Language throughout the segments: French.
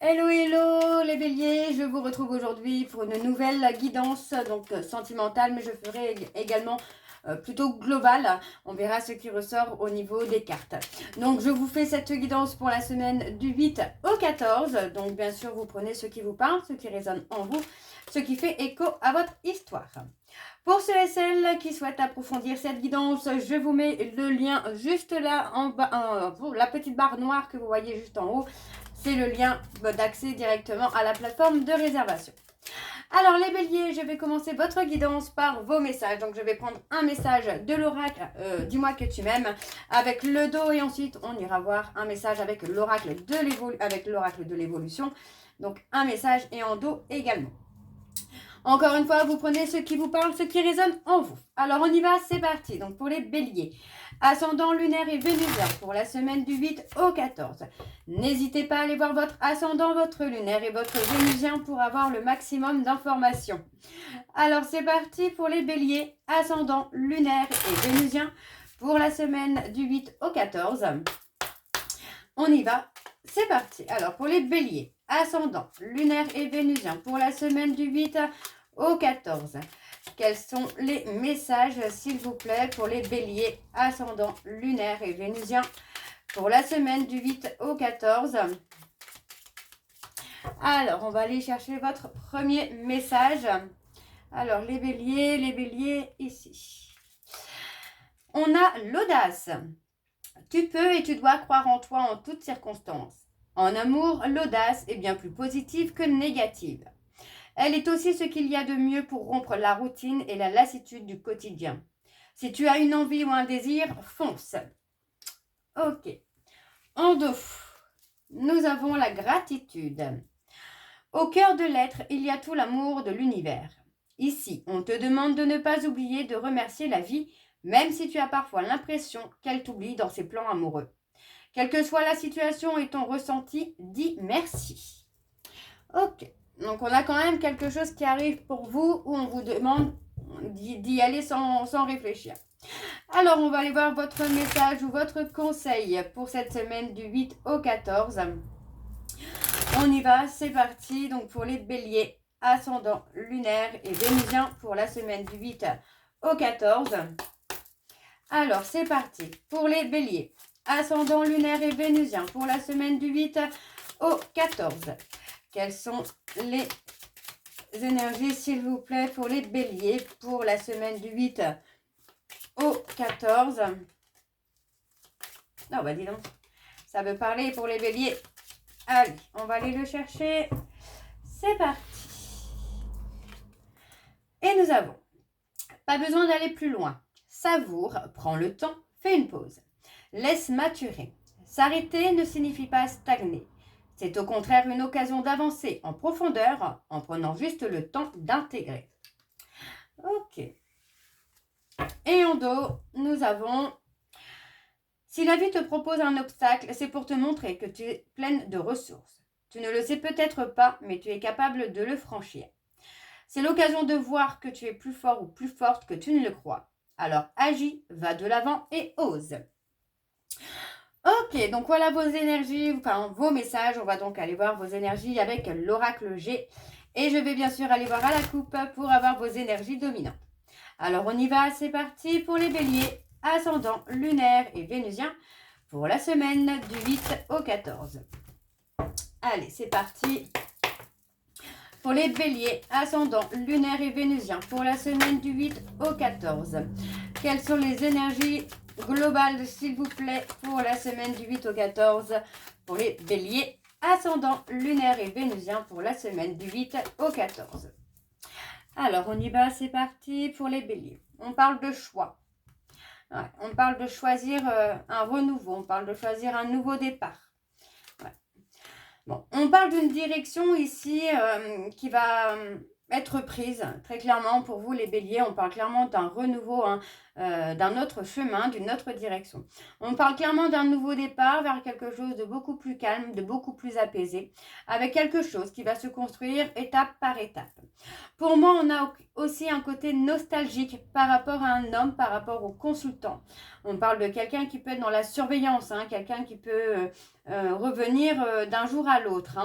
Hello, hello les béliers, je vous retrouve aujourd'hui pour une nouvelle guidance donc sentimentale, mais je ferai également plutôt globale. On verra ce qui ressort au niveau des cartes. Donc je vous fais cette guidance pour la semaine du 8 au 14. Donc bien sûr vous prenez ce qui vous parle, ce qui résonne en vous, ce qui fait écho à votre histoire. Pour ceux et celles qui souhaitent approfondir cette guidance, je vous mets le lien juste là en bas, pour la petite barre noire que vous voyez juste en haut. C'est le lien d'accès directement à la plateforme de réservation. Alors les béliers, je vais commencer votre guidance par vos messages. Donc je vais prendre un message de l'oracle, dis-moi que tu m'aimes, avec le dos, et ensuite on ira voir un message avec l'oracle de l'évolution. Donc un message et en dos également. Encore une fois, vous prenez ce qui vous parle, ce qui résonne en vous. Alors on y va, c'est parti. Donc pour les béliers, ascendant lunaire et vénusien pour la semaine du 8 au 14. N'hésitez pas à aller voir votre ascendant, votre lunaire et votre vénusien pour avoir le maximum d'informations. Alors c'est parti pour les béliers, ascendant lunaire et vénusien pour la semaine du 8 au 14. On y va, c'est parti. Alors pour les béliers, ascendant lunaire et vénusien pour la semaine du 8 au 14. Quels sont les messages, s'il vous plaît, pour les béliers, ascendant lunaire et vénusien pour la semaine du 8 au 14? Alors, on va aller chercher votre premier message. Alors, les béliers, ici. On a l'audace. Tu peux et tu dois croire en toi en toutes circonstances. En amour, l'audace est bien plus positive que négative. Elle est aussi ce qu'il y a de mieux pour rompre la routine et la lassitude du quotidien. Si tu as une envie ou un désir, fonce. Ok. En dos, nous avons la gratitude. Au cœur de l'être, il y a tout l'amour de l'univers. Ici, on te demande de ne pas oublier de remercier la vie, même si tu as parfois l'impression qu'elle t'oublie dans ses plans amoureux. Quelle que soit la situation et ton ressenti, dis merci. Ok. Donc, on a quand même quelque chose qui arrive pour vous où on vous demande d'y aller sans réfléchir. Alors, on va aller voir votre message ou votre conseil pour cette semaine du 8 au 14. On y va, c'est parti. Donc, pour les béliers, ascendant lunaire et vénusien pour la semaine du 8 au 14. Alors, c'est parti. Pour les béliers, ascendant lunaire et vénusien pour la semaine du 8 au 14. Quelles sont les énergies, s'il vous plaît, pour les béliers pour la semaine du 8 au 14? Non, bah dis donc, ça veut parler pour les béliers. Allez, on va aller le chercher. C'est parti. Et nous avons, pas besoin d'aller plus loin. Savoure, prends le temps, fais une pause. Laisse maturer. S'arrêter ne signifie pas stagner. C'est au contraire une occasion d'avancer en profondeur en prenant juste le temps d'intégrer. Ok. Et en dos, nous avons, si la vie te propose un obstacle, c'est pour te montrer que tu es pleine de ressources. Tu ne le sais peut-être pas, mais tu es capable de le franchir. C'est l'occasion de voir que tu es plus fort ou plus forte que tu ne le crois. Alors agis, va de l'avant et ose. Ok, donc voilà vos énergies, enfin vos messages. On va donc aller voir vos énergies avec l'oracle G. Et je vais bien sûr aller voir à la coupe pour avoir vos énergies dominantes. Alors on y va, c'est parti pour les béliers, ascendant lunaire et vénusien pour la semaine du 8 au 14. Allez, c'est parti. Pour les béliers, ascendant lunaire et vénusien pour la semaine du 8 au 14. Quelles sont les énergies globales, s'il vous plaît, pour la semaine du 8 au 14 pour les béliers, ascendant lunaire et vénusien pour la semaine du 8 au 14. Alors, on y va, c'est parti pour les béliers. On parle de choix. Ouais, on parle de choisir un renouveau, on parle de choisir un nouveau départ. Ouais. Bon, on parle d'une direction ici qui va être prise, très clairement pour vous les béliers. On parle clairement d'un renouveau, d'un autre chemin, d'une autre direction. On parle clairement d'un nouveau départ vers quelque chose de beaucoup plus calme, de beaucoup plus apaisé, avec quelque chose qui va se construire étape par étape. Pour moi, on a aussi un côté nostalgique par rapport à un homme, par rapport au consultant. On parle de quelqu'un qui peut être dans la surveillance, quelqu'un qui peut revenir d'un jour à l'autre.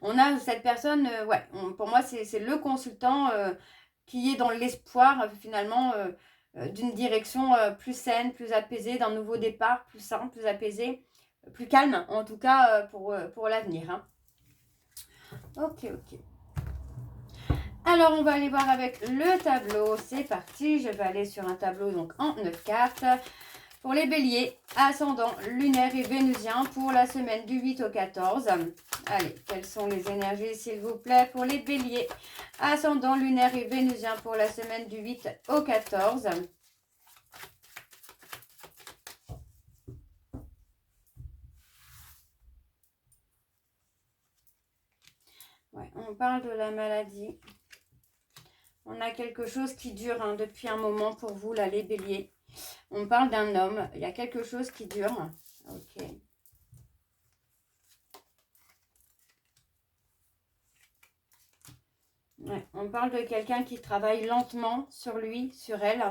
On a cette personne, ouais, pour moi, c'est le consultant qui est dans l'espoir, finalement, d'une direction plus saine, plus apaisée, d'un nouveau départ, plus simple, plus apaisé, plus calme, en tout cas, pour l'avenir. Hein. Ok, ok. Alors, on va aller voir avec le tableau. C'est parti. Je vais aller sur un tableau donc en 9 cartes. Pour les béliers, ascendant, lunaire et vénusien pour la semaine du 8 au 14. Allez, quelles sont les énergies, s'il vous plaît, pour les béliers, ascendant, lunaire et vénusien pour la semaine du 8 au 14. Ouais, on parle de la maladie. On a quelque chose qui dure hein, depuis un moment pour vous, là, les béliers. On parle d'un homme. Il y a quelque chose qui dure. Ok. Ouais, on parle de quelqu'un qui travaille lentement sur lui, sur elle.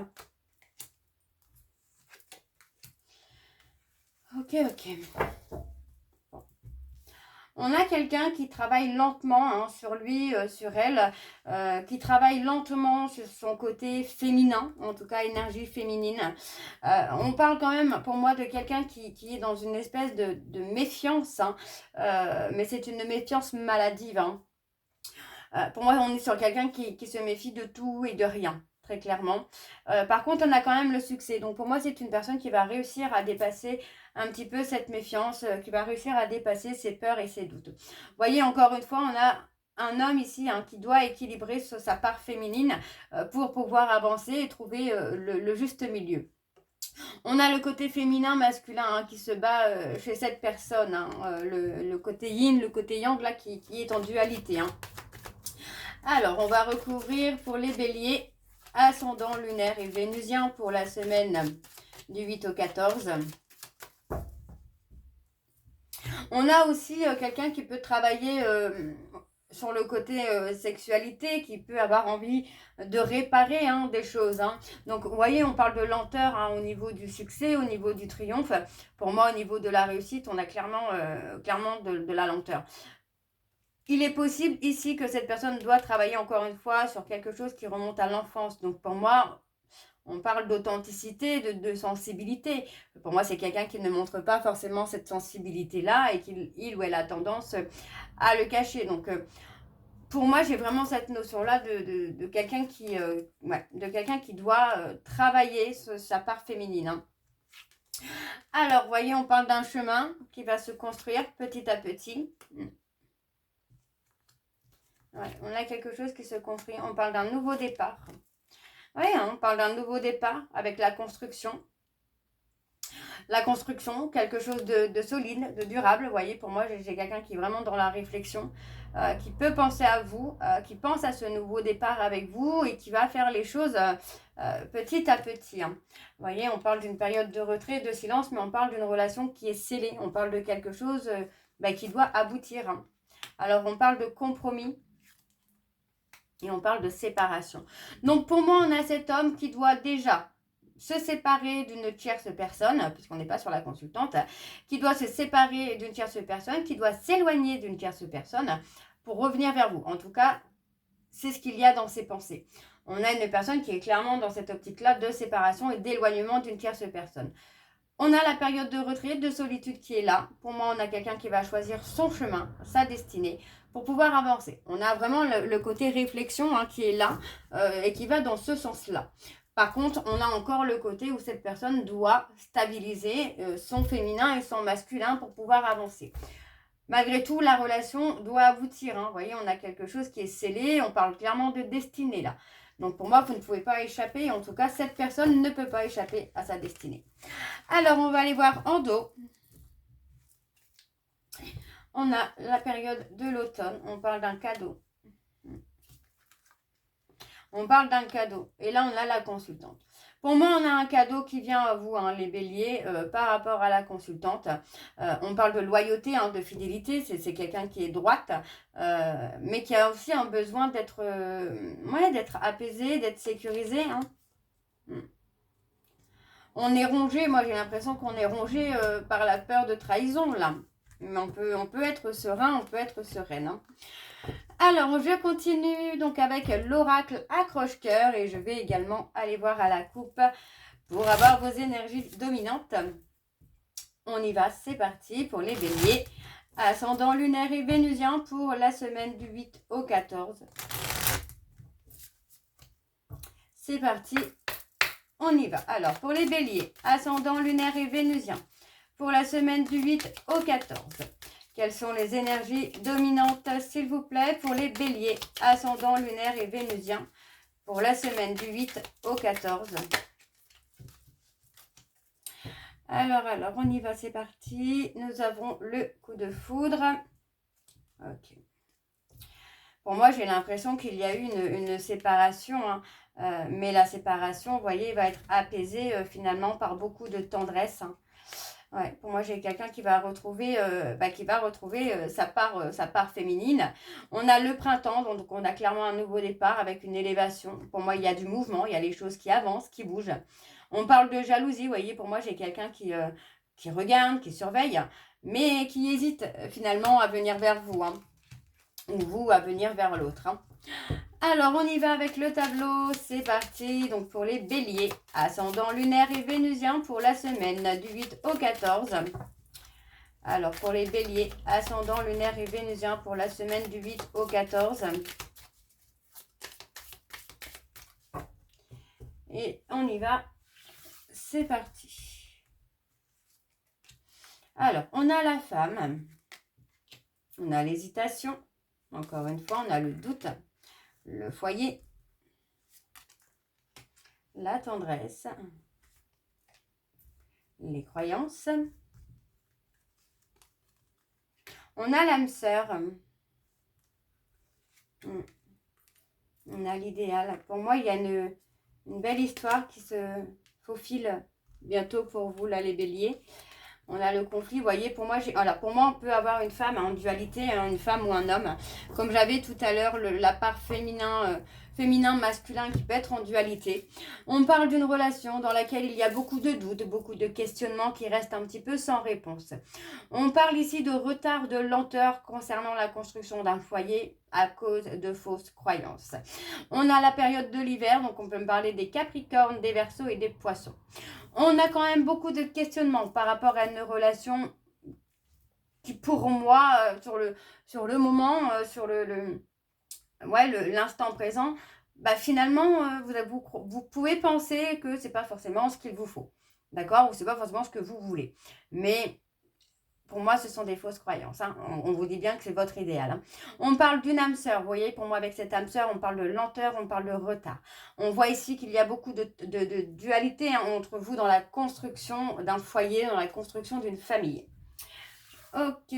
Ok, ok. On a quelqu'un qui travaille lentement hein, sur lui, sur elle, qui travaille lentement sur son côté féminin, en tout cas énergie féminine. On parle quand même pour moi de quelqu'un qui est dans une espèce de méfiance, hein, mais c'est une méfiance maladive. Hein. Pour moi, on est sur quelqu'un qui se méfie de tout et de rien. Très clairement. Par contre, on a quand même le succès. Donc, pour moi, c'est une personne qui va réussir à dépasser un petit peu cette méfiance, qui va réussir à dépasser ses peurs et ses doutes. Vous voyez, encore une fois, on a un homme ici hein, qui doit équilibrer sa part féminine pour pouvoir avancer et trouver le juste milieu. On a le côté féminin, masculin hein, qui se bat chez cette personne. Hein, le côté yin, le côté yang, là, qui est en dualité. Hein. Alors, on va recouvrir pour les béliers, ascendant lunaire et vénusien pour la semaine du 8 au 14. On a aussi quelqu'un qui peut travailler sur le côté sexualité, qui peut avoir envie de réparer hein, des choses. Hein. Donc, vous voyez, on parle de lenteur hein, au niveau du succès, au niveau du triomphe. Pour moi, au niveau de la réussite, on a clairement de la lenteur. Il est possible ici que cette personne doit travailler encore une fois sur quelque chose qui remonte à l'enfance. Donc pour moi, on parle d'authenticité, de sensibilité. Pour moi, c'est quelqu'un qui ne montre pas forcément cette sensibilité-là et qu'il ou elle a tendance à le cacher. Donc pour moi, j'ai vraiment cette notion-là de quelqu'un qui doit travailler sa part féminine. Hein. Alors, vous voyez, on parle d'un chemin qui va se construire petit à petit. Ouais, on a quelque chose qui se construit. On parle d'un nouveau départ. Oui, hein, on parle d'un nouveau départ avec la construction. La construction, quelque chose de solide, de durable. Vous voyez, pour moi, j'ai quelqu'un qui est vraiment dans la réflexion, qui peut penser à vous, qui pense à ce nouveau départ avec vous et qui va faire les choses petit à petit. Hein. Vous voyez, on parle d'une période de retrait, de silence, mais on parle d'une relation qui est scellée. On parle de quelque chose qui doit aboutir. Hein. Alors, on parle de compromis. Et on parle de séparation. Donc, pour moi, on a cet homme qui doit déjà se séparer d'une tierce personne, puisqu'on n'est pas sur la consultante, qui doit se séparer d'une tierce personne, qui doit s'éloigner d'une tierce personne pour revenir vers vous. En tout cas, c'est ce qu'il y a dans ses pensées. On a une personne qui est clairement dans cette optique-là de séparation et d'éloignement d'une tierce personne. On a la période de retrait, de solitude qui est là. Pour moi, on a quelqu'un qui va choisir son chemin, sa destinée, pour pouvoir avancer. On a vraiment le côté réflexion hein, qui est là et qui va dans ce sens-là. Par contre, on a encore le côté où cette personne doit stabiliser son féminin et son masculin pour pouvoir avancer. Malgré tout, la relation doit aboutir. Hein. Vous voyez, on a quelque chose qui est scellé. On parle clairement de destinée là. Donc pour moi, vous ne pouvez pas échapper. En tout cas, cette personne ne peut pas échapper à sa destinée. Alors, on va aller voir en dos. On a la période de l'automne. On parle d'un cadeau. On parle d'un cadeau. Et là, on a la consultante. Pour moi, on a un cadeau qui vient à vous, hein, les béliers, par rapport à la consultante. On parle de loyauté, hein, de fidélité. C'est quelqu'un qui est droite, mais qui a aussi un besoin d'être apaisé, d'être sécurisé. Hein. On est rongé, moi j'ai l'impression qu'on est rongé par la peur de trahison, là. Mais on peut être serein, on peut être sereine. Hein. Alors, je continue donc avec l'oracle accroche-cœur et je vais également aller voir à la coupe pour avoir vos énergies dominantes. On y va, c'est parti pour les béliers. Ascendant lunaire et vénusien pour la semaine du 8 au 14. C'est parti, on y va. Alors, pour les béliers, ascendant lunaire et vénusien pour la semaine du 8 au 14. Quelles sont les énergies dominantes, s'il vous plaît, pour les béliers, ascendant lunaire et vénusien pour la semaine du 8 au 14. Alors, on y va, c'est parti. Nous avons le coup de foudre. Ok. Pour moi, j'ai l'impression qu'il y a eu une séparation, hein. Mais la séparation, vous voyez, va être apaisée finalement par beaucoup de tendresse. Hein. Ouais, pour moi, j'ai quelqu'un qui va retrouver, sa part féminine. On a le printemps, donc on a clairement un nouveau départ avec une élévation. Pour moi, il y a du mouvement, il y a les choses qui avancent, qui bougent. On parle de jalousie, vous voyez, pour moi, j'ai quelqu'un qui regarde, qui surveille, mais qui hésite finalement à venir vers vous, hein, ou vous à venir vers l'autre. Hein. Alors, on y va avec le tableau, c'est parti. Donc, pour les béliers, ascendant lunaire et vénusien pour la semaine du 8 au 14. Alors, pour les béliers, ascendant lunaire et vénusien pour la semaine du 8 au 14. Et on y va, c'est parti. Alors, on a la femme, on a l'hésitation, encore une fois, on a le doute. Le foyer, la tendresse, les croyances. On a l'âme sœur. On a l'idéal. Pour moi, il y a une belle histoire qui se faufile bientôt pour vous, là, les béliers. On a le conflit, vous voyez, pour moi, on peut avoir une femme en dualité, une femme ou un homme. Comme j'avais tout à l'heure, la part féminin, masculin qui peut être en dualité. On parle d'une relation dans laquelle il y a beaucoup de doutes, beaucoup de questionnements qui restent un petit peu sans réponse. On parle ici de retard, de lenteur concernant la construction d'un foyer à cause de fausses croyances. On a la période de l'hiver, donc on peut me parler des Capricornes, des Verseaux et des Poissons. On a quand même beaucoup de questionnements par rapport à une relation qui, pour moi, sur le moment, sur l'instant présent, finalement, vous pouvez penser que c'est pas forcément ce qu'il vous faut, d'accord, ou c'est pas forcément ce que vous voulez. Mais pour moi, ce sont des fausses croyances. Hein. On vous dit bien que c'est votre idéal. Hein. On parle d'une âme sœur. Vous voyez, pour moi, avec cette âme sœur, on parle de lenteur, on parle de retard. On voit ici qu'il y a beaucoup de dualité hein, entre vous dans la construction d'un foyer, dans la construction d'une famille. Ok.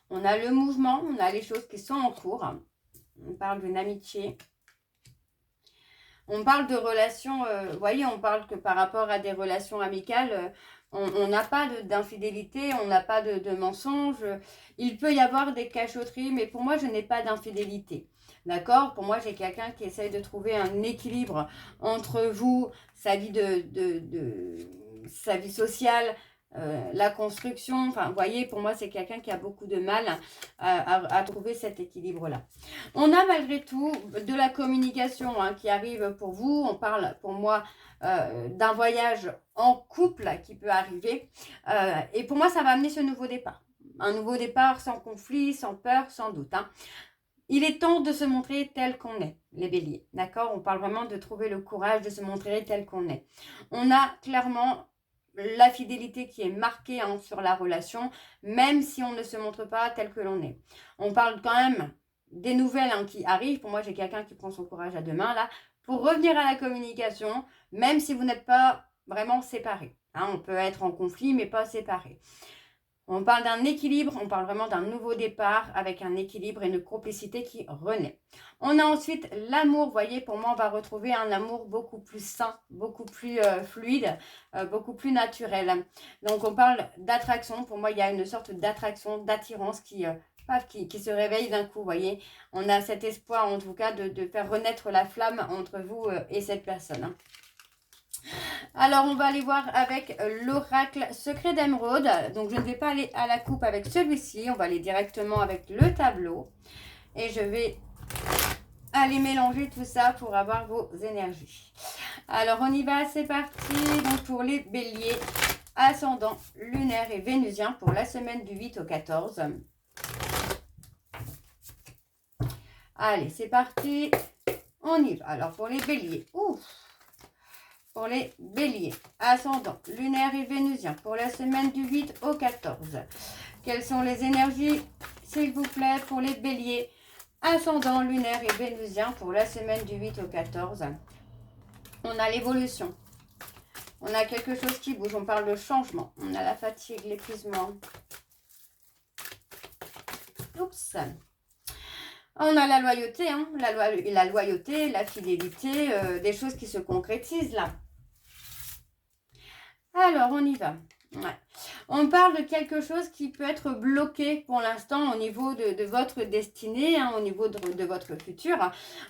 On a le mouvement, on a les choses qui sont en cours. On parle d'une amitié. On parle de relations, vous voyez, on parle que par rapport à des relations amicales, on n'a pas d'infidélité, on n'a pas de mensonge. Il peut y avoir des cachotteries, mais pour moi, je n'ai pas d'infidélité. D'accord? Pour moi, j'ai quelqu'un qui essaye de trouver un équilibre entre vous, sa vie sa vie sociale, la construction. Enfin, vous voyez, pour moi, c'est quelqu'un qui a beaucoup de mal à trouver cet équilibre-là. On a malgré tout de la communication hein, qui arrive pour vous. On parle pour moi d'un voyage en couple qui peut arriver. Et pour moi, ça va amener ce nouveau départ. Un nouveau départ sans conflit, sans peur, sans doute. Hein. Il est temps de se montrer tel qu'on est, les béliers. D'accord? On parle vraiment de trouver le courage de se montrer tel qu'on est. On a clairement la fidélité qui est marquée hein, sur la relation, même si on ne se montre pas tel que l'on est. On parle quand même des nouvelles hein, qui arrivent. Pour moi, j'ai quelqu'un qui prend son courage à deux mains, là, pour revenir à la communication, même si vous n'êtes pas vraiment séparés. Hein, on peut être en conflit, mais pas séparés. On parle d'un équilibre, on parle vraiment d'un nouveau départ avec un équilibre et une complicité qui renaît. On a ensuite l'amour, vous voyez, pour moi, on va retrouver un amour beaucoup plus sain, beaucoup plus fluide, beaucoup plus naturel. Donc, on parle d'attraction. Pour moi, il y a une sorte d'attraction, d'attirance qui se réveille d'un coup, vous voyez. On a cet espoir, en tout cas, de faire renaître la flamme entre vous et cette personne. Hein. Alors, on va aller voir avec l'oracle secret d'émeraude. Donc, je ne vais pas aller à la coupe avec celui-ci. On va aller directement avec le tableau. Et je vais aller mélanger tout ça pour avoir vos énergies. Alors, on y va, c'est parti. Donc, pour les béliers, ascendant, lunaire et vénusien pour la semaine du 8 au 14. Allez, c'est parti. On y va. Alors, pour les béliers, pour les béliers, ascendant, lunaire et vénusien pour la semaine du 8 au 14. Quelles sont les énergies, s'il vous plaît, pour les béliers, ascendant, lunaire et vénusien pour la semaine du 8 au 14. On a l'évolution. On a quelque chose qui bouge. On parle de changement. On a la fatigue, l'épuisement. Oups. On a la loyauté, hein, la loyauté, la fidélité, des choses qui se concrétisent là. Alors, on y va. Ouais. On parle de quelque chose qui peut être bloqué pour l'instant au niveau de votre destinée, hein, au niveau de votre futur.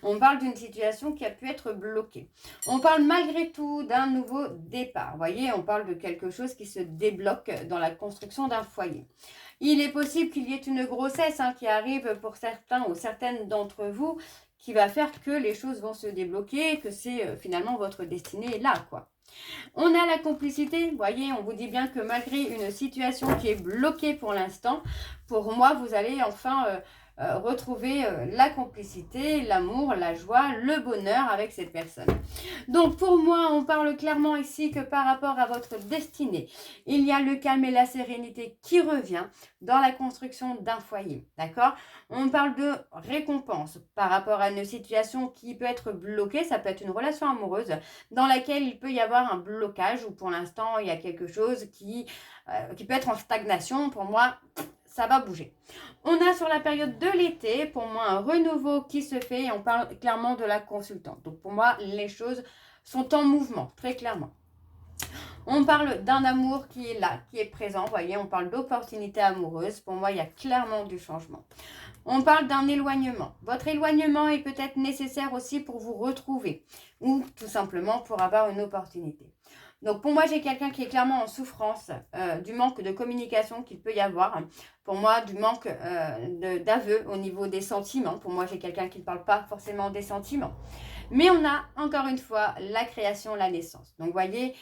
On parle d'une situation qui a pu être bloquée. On parle malgré tout d'un nouveau départ. Vous voyez, on parle de quelque chose qui se débloque dans la construction d'un foyer. Il est possible qu'il y ait une grossesse qui arrive pour certains ou certaines d'entre vous qui va faire que les choses vont se débloquer, que c'est finalement votre destinée là, quoi. On a la complicité, vous voyez, on vous dit bien que malgré une situation qui est bloquée pour l'instant, pour moi, vous allez enfin retrouver la complicité, l'amour, la joie, le bonheur avec cette personne. Donc pour moi, on parle clairement ici que par rapport à votre destinée, il y a le calme et la sérénité qui revient dans la construction d'un foyer, d'accord? On parle de récompense par rapport à une situation qui peut être bloquée, ça peut être une relation amoureuse dans laquelle il peut y avoir un blocage ou pour l'instant, il y a quelque chose qui peut être en stagnation. Pour moi, ça va bouger. On a sur la période de l'été, pour moi, un renouveau qui se fait et on parle clairement de la consultante. Donc, pour moi, les choses sont en mouvement, très clairement. On parle d'un amour qui est là, qui est présent. Vous voyez, on parle d'opportunité amoureuse. Pour moi, il y a clairement du changement. On parle d'un éloignement. Votre éloignement est peut-être nécessaire aussi pour vous retrouver ou tout simplement pour avoir une opportunité. Donc, pour moi, j'ai quelqu'un qui est clairement en souffrance du manque de communication qu'il peut y avoir. Pour moi, du manque d'aveu au niveau des sentiments. Pour moi, j'ai quelqu'un qui ne parle pas forcément des sentiments. Mais on a, encore une fois, la création, la naissance. Donc, vous voyez,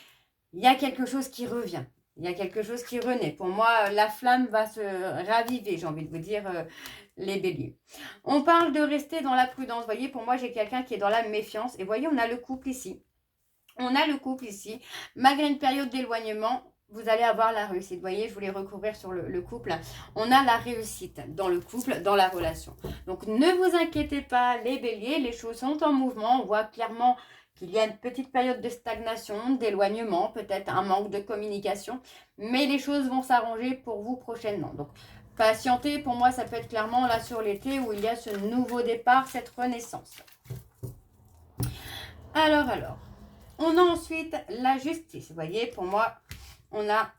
il y a quelque chose qui revient. Il y a quelque chose qui renaît. Pour moi, la flamme va se raviver, j'ai envie de vous dire, les béliers. On parle de rester dans la prudence. Vous voyez, pour moi, j'ai quelqu'un qui est dans la méfiance. Et vous voyez, on a le couple ici. On a le couple ici. Malgré une période d'éloignement, vous allez avoir la réussite. Vous voyez, je voulais recouvrir sur le couple. On a la réussite dans le couple, dans la relation. Donc, ne vous inquiétez pas, les béliers. Les choses sont en mouvement. On voit clairement qu'il y a une petite période de stagnation, d'éloignement, peut-être un manque de communication. Mais les choses vont s'arranger pour vous prochainement. Donc, patientez, pour moi, ça peut être clairement là sur l'été où il y a ce nouveau départ, cette renaissance. Alors. On a ensuite la justice. Vous voyez, pour moi, on a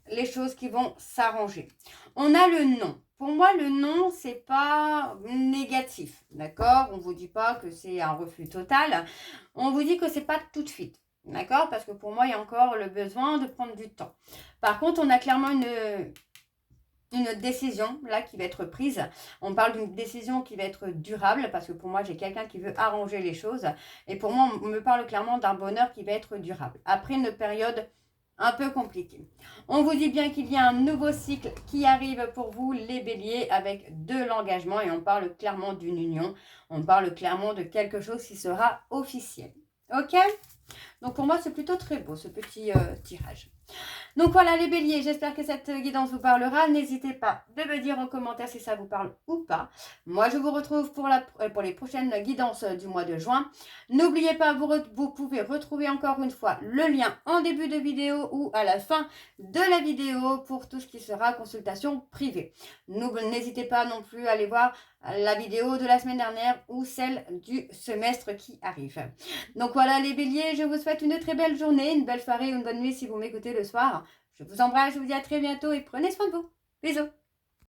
les choses qui vont s'arranger. On a le non. Pour moi, le non, c'est pas négatif. D'accord? On ne vous dit pas que c'est un refus total. On vous dit que c'est pas tout de suite. D'accord? Parce que pour moi, il y a encore le besoin de prendre du temps. Par contre, on a clairement une décision là qui va être prise. On parle d'une décision qui va être durable parce que pour moi, j'ai quelqu'un qui veut arranger les choses. Et pour moi, on me parle clairement d'un bonheur qui va être durable. Après une période un peu compliquée. On vous dit bien qu'il y a un nouveau cycle qui arrive pour vous, les béliers, avec de l'engagement. Et on parle clairement d'une union. On parle clairement de quelque chose qui sera officiel. Ok? Donc pour moi, c'est plutôt très beau ce petit tirage. Donc voilà les béliers, j'espère que cette guidance vous parlera. N'hésitez pas de me dire en commentaire si ça vous parle ou pas. Moi, je vous retrouve pour les prochaines guidances du mois de juin. N'oubliez pas, vous pouvez retrouver encore une fois le lien en début de vidéo ou à la fin de la vidéo pour tout ce qui sera consultation privée. N'hésitez pas non plus à aller voir la vidéo de la semaine dernière ou celle du semestre qui arrive. Donc voilà les béliers, je vous souhaite une très belle journée, une belle soirée ou une bonne nuit si vous m'écoutez le soir. Je vous embrasse, je vous dis à très bientôt et prenez soin de vous. Bisous.